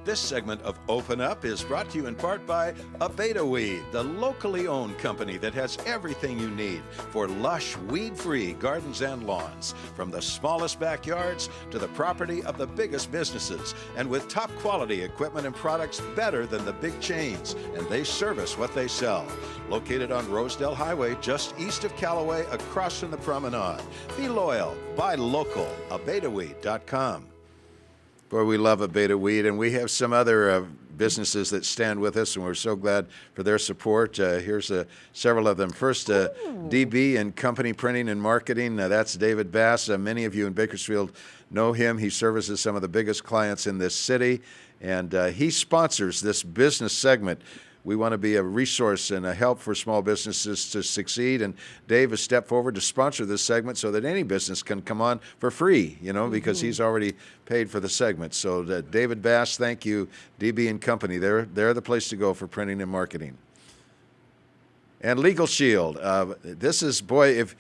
This segment of Open Up is brought to you in part by Abetaweed, the locally owned company that has everything you need for lush, weed-free gardens and lawns, from the smallest backyards to the property of the biggest businesses, and with top quality equipment and products better than the big chains, and they service what they sell. Located on Rosedale Highway, just east of Callaway, across from the promenade. Be loyal, buy local, Abetaweed.com. Boy, we love Abetaweed, and we have some other businesses that stand with us, and we're so glad for their support. Here's several of them. First, DB and Company Printing and Marketing. That's David Bass. Many of you in Bakersfield know him. He services some of the biggest clients in this city, and he sponsors this business segment. We want to be a resource and a help for small businesses to succeed. And Dave has stepped forward to sponsor this segment so that any business can come on for free, because he's already paid for the segment. So David Bass, thank you, DB and Company. They're the place to go for printing and marketing. And Legal Shield. This is, boy, if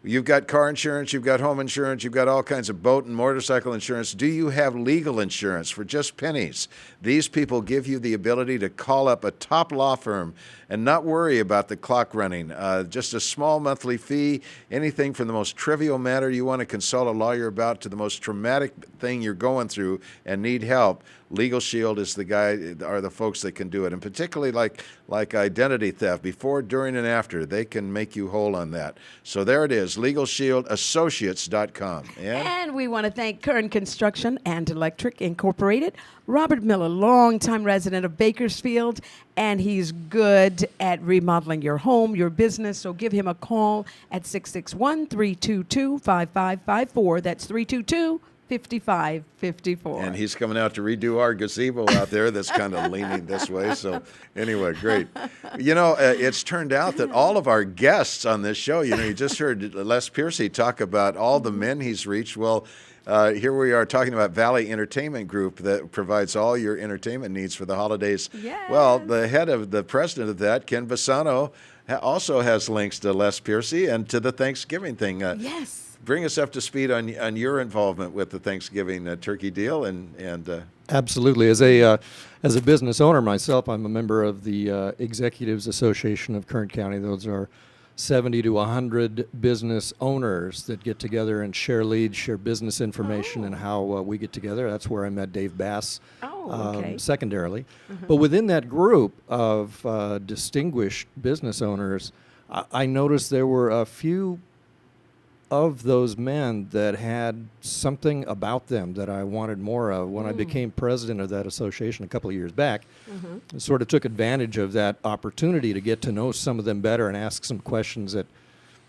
you've got car insurance, you've got home insurance, you've got all kinds of boat and motorcycle insurance. Do you have legal insurance for just pennies? These people give you the ability to call up a top law firm and not worry about the clock running. Just a small monthly fee, anything from the most trivial matter you want to consult a lawyer about to the most traumatic thing you're going through and need help. Legal Shield is are the folks that can do it, and particularly like identity theft, before, during, and after, they can make you whole on that. So there it is, LegalShieldAssociates.com. And we want to thank Kern Construction and Electric Incorporated. Robert Miller, longtime resident of Bakersfield, and he's good at remodeling your home, your business. So give him a call at 661-322-5554. That's 322-5554. And he's coming out to redo our gazebo out there that's kind of leaning this way. So anyway, great. It's turned out that all of our guests on this show, you just heard Les Piercy talk about all the men he's reached. Well, here we are talking about Valley Entertainment Group that provides all your entertainment needs for the holidays. Yes. Well, the president of that, Ken Bassano, also has links to Les Piercy and to the Thanksgiving thing. Yes. Bring us up to speed on your involvement with the Thanksgiving turkey deal and. Absolutely. As a business owner myself, I'm a member of the Executives Association of Kern County. Those are 70 to 100 business owners that get together and share leads, share business information, and how we get together. That's where I met Dave Bass, secondarily. Mm-hmm. But within that group of distinguished business owners, I noticed there were a few of those men that had something about them that I wanted more of. When I became president of that association a couple of years back, I sort of took advantage of that opportunity to get to know some of them better and ask some questions that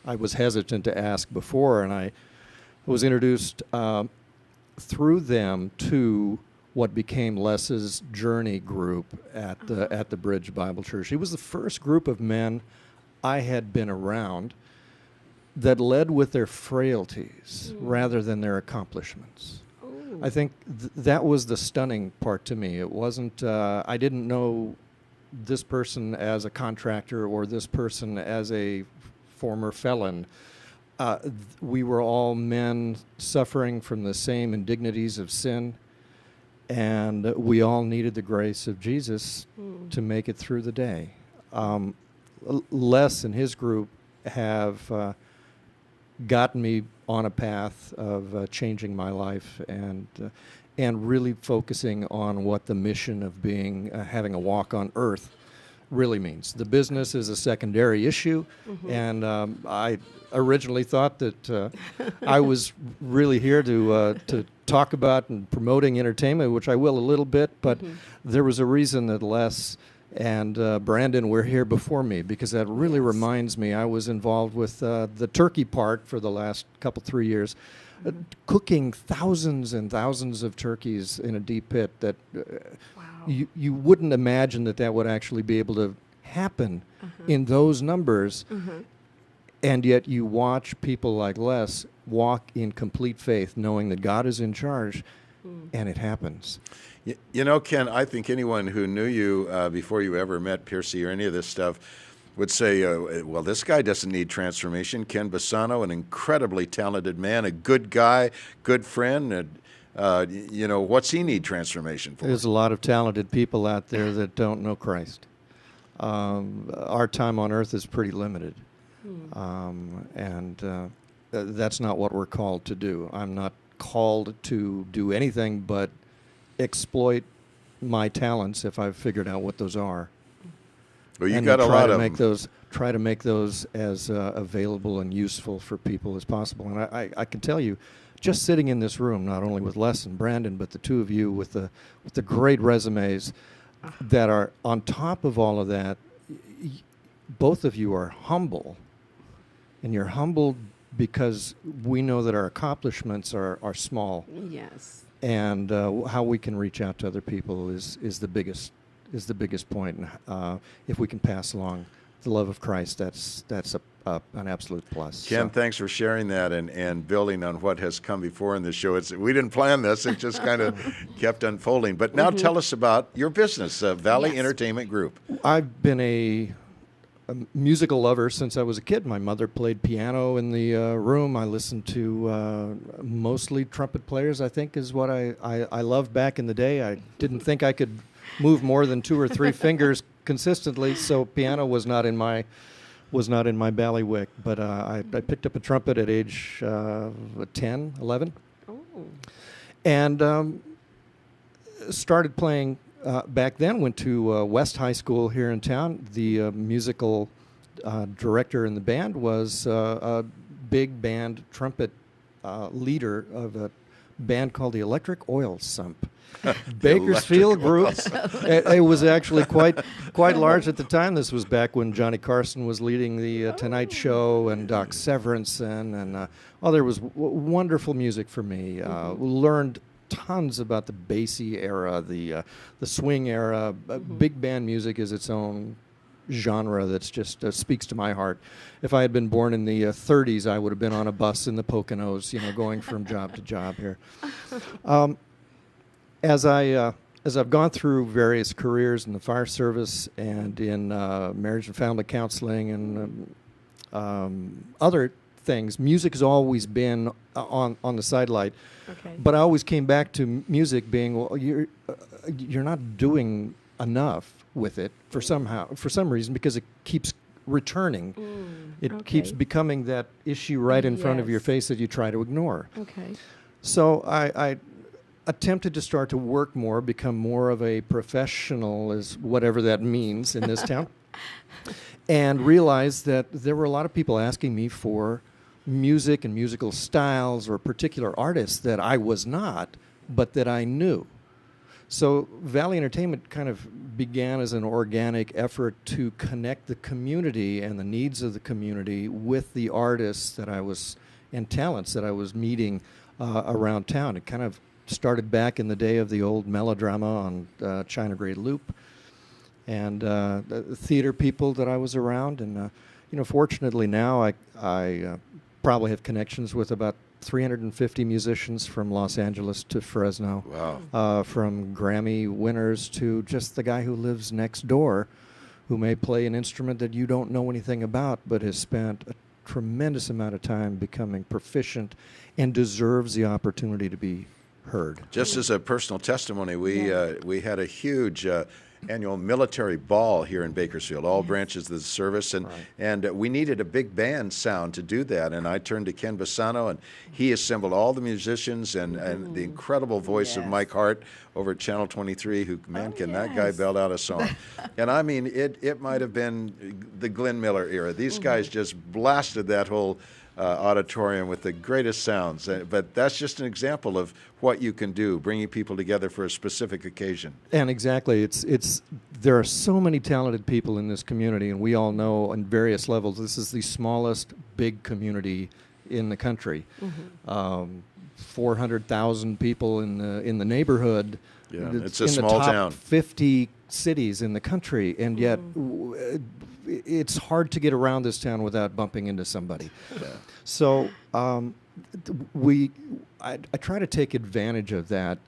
I was hesitant to ask before. And I was introduced through them to what became Les's Journey group at the Bridge Bible Church. He was the first group of men I had been around that led with their frailties rather than their accomplishments. Ooh. I think that was the stunning part to me. It wasn't, I didn't know this person as a contractor or this person as a former felon. We were all men suffering from the same indignities of sin, and we all needed the grace of Jesus to make it through the day. Les and his group have gotten me on a path of changing my life and really focusing on what the mission of being having a walk on earth really means. The business is a secondary issue, and I originally thought that I was really here to talk about and promoting entertainment, which I will a little bit, but there was a reason that Les and Brandon were here before me, because that really reminds me, I was involved with the turkey part for the last 3 years, cooking thousands and thousands of turkeys in a deep pit that you wouldn't imagine that would actually be able to happen in those numbers. And yet you watch people like Les walk in complete faith, knowing that God is in charge, and it happens. Ken, I think anyone who knew you before you ever met Piercy or any of this stuff would say, well, this guy doesn't need transformation. Ken Bassano, an incredibly talented man, a good guy, good friend, What's he need transformation for? There's a lot of talented people out there that don't know Christ. Our time on earth is pretty limited. And that's not what we're called to do. I'm not called to do anything but exploit my talents if I've figured out what those are. Well, you and got a try lot to of make them. those try to make those as available and useful for people as possible. And I can tell you, just sitting in this room, not only with Les and Brandon, but the two of you with the great resumes that are on top of all of that, both of you are humble. And you're humbled because we know that our accomplishments are small. Yes. And how we can reach out to other people is the biggest point. And if we can pass along the love of Christ, that's an absolute plus. Ken, So- thanks for sharing that and building on what has come before in the show. We didn't plan this; it just kind of kept unfolding. But now, tell us about your business, Valley Yes. Entertainment Group. I've been a musical lover since I was a kid. My mother played piano in the room. I listened to mostly trumpet players, I think, is what I loved back in the day. I didn't think I could move more than 2 or 3 fingers consistently, so piano was not in my ballywick. But I picked up a trumpet at age 10, 11, and started playing. Back then, went to West High School here in town. The musical director in the band was a big band trumpet leader of a band called the Electric Oil Sump. Bakersfield group. It was actually quite large at the time. This was back when Johnny Carson was leading the Tonight Show and Doc Severinsen, and there was wonderful music for me. Learned tons about the bassy era, the swing era. Big band music is its own genre that's just speaks to my heart. If I had been born in the 30s, I would have been on a bus in the Poconos, going from job to job here. As I've gone through various careers in the fire service and in marriage and family counseling and other things, music has always been on the sidelight. Okay. But I always came back to music being, well, you're not doing enough with it for some reason, because it keeps returning. It keeps Okay. becoming that issue right in front of your Yes. face that you try to ignore. Okay. So I attempted to start to work more, become more of a professional, as whatever that means in this town, and realized that there were a lot of people asking me for music and musical styles or particular artists that I was not, but that I knew. So Valley Entertainment kind of began as an organic effort to connect the community and the needs of the community with the artists that I was and talents that I was meeting around town. It kind of started back in the day of the old melodrama on China Grade Loop, and the theater people that I was around. And fortunately now I probably have connections with about 350 musicians from Los Angeles to Fresno. Wow. From Grammy winners to just the guy who lives next door, who may play an instrument that you don't know anything about, but has spent a tremendous amount of time becoming proficient and deserves the opportunity to be heard. Just as a personal testimony, we had a huge annual military ball here in Bakersfield, all branches of the service, and we needed a big band sound to do that. And I turned to Ken Bassano, and he assembled all the musicians and the incredible voice of Yes. Mike Hart over at Channel 23, who, man, can that guy yes. belt out a song. And I mean, it might have been the Glenn Miller era. These guys just blasted that whole auditorium with the greatest sounds. But that's just an example of what you can do, bringing people together for a specific occasion. And exactly, it's there are so many talented people in this community, and we all know on various levels this is the smallest big community in the country. 400,000 people in the neighborhood. Yeah, it's in a small the top town. 50 cities in the country, and yet it's hard to get around this town without bumping into somebody. So I try to take advantage of that.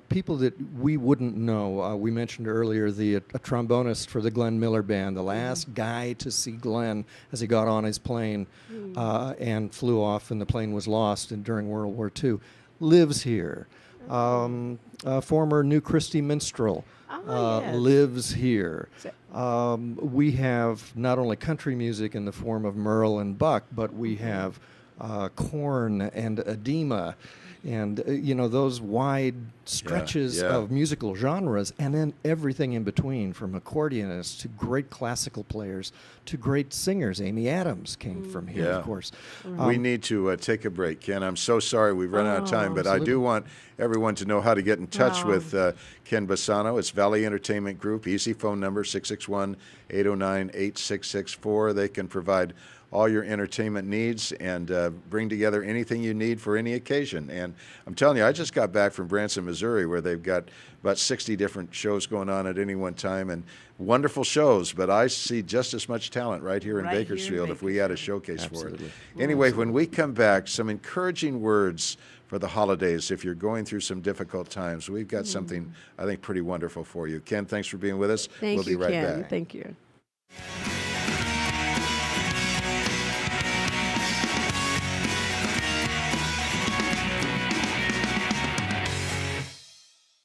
People that we wouldn't know. We mentioned earlier a trombonist for the Glenn Miller Band, the last guy to see Glenn as he got on his plane and flew off, and the plane was lost during World War II, lives here. A former New Christie minstrel Yes. lives here. So- We have not only country music in the form of Merle and Buck, but we have corn and edema, and those wide stretches yeah. of musical genres, and then everything in between, from accordionists to great classical players to great singers. Amy Adams came from here, Yeah. of course. We need to take a break, Ken. I'm so sorry we've run out of time, but I do want everyone to know how to get in touch with Ken Bassano. It's Valley Entertainment Group. Easy phone number, 661-809-8664. They can provide all your entertainment needs and bring together anything you need for any occasion. And I'm telling you, I just got back from Branson, Missouri, where they've got about 60 different shows going on at any one time, and wonderful shows, but I see just as much talent right here in Right here in Bakersfield if we had a showcase Absolutely. for it. Anyway, when we come back, some encouraging words for the holidays if you're going through some difficult times. We've got something, I think, pretty wonderful for you. Ken, thanks for being with us. Thank we'll you, be right Ken. back. Thank you.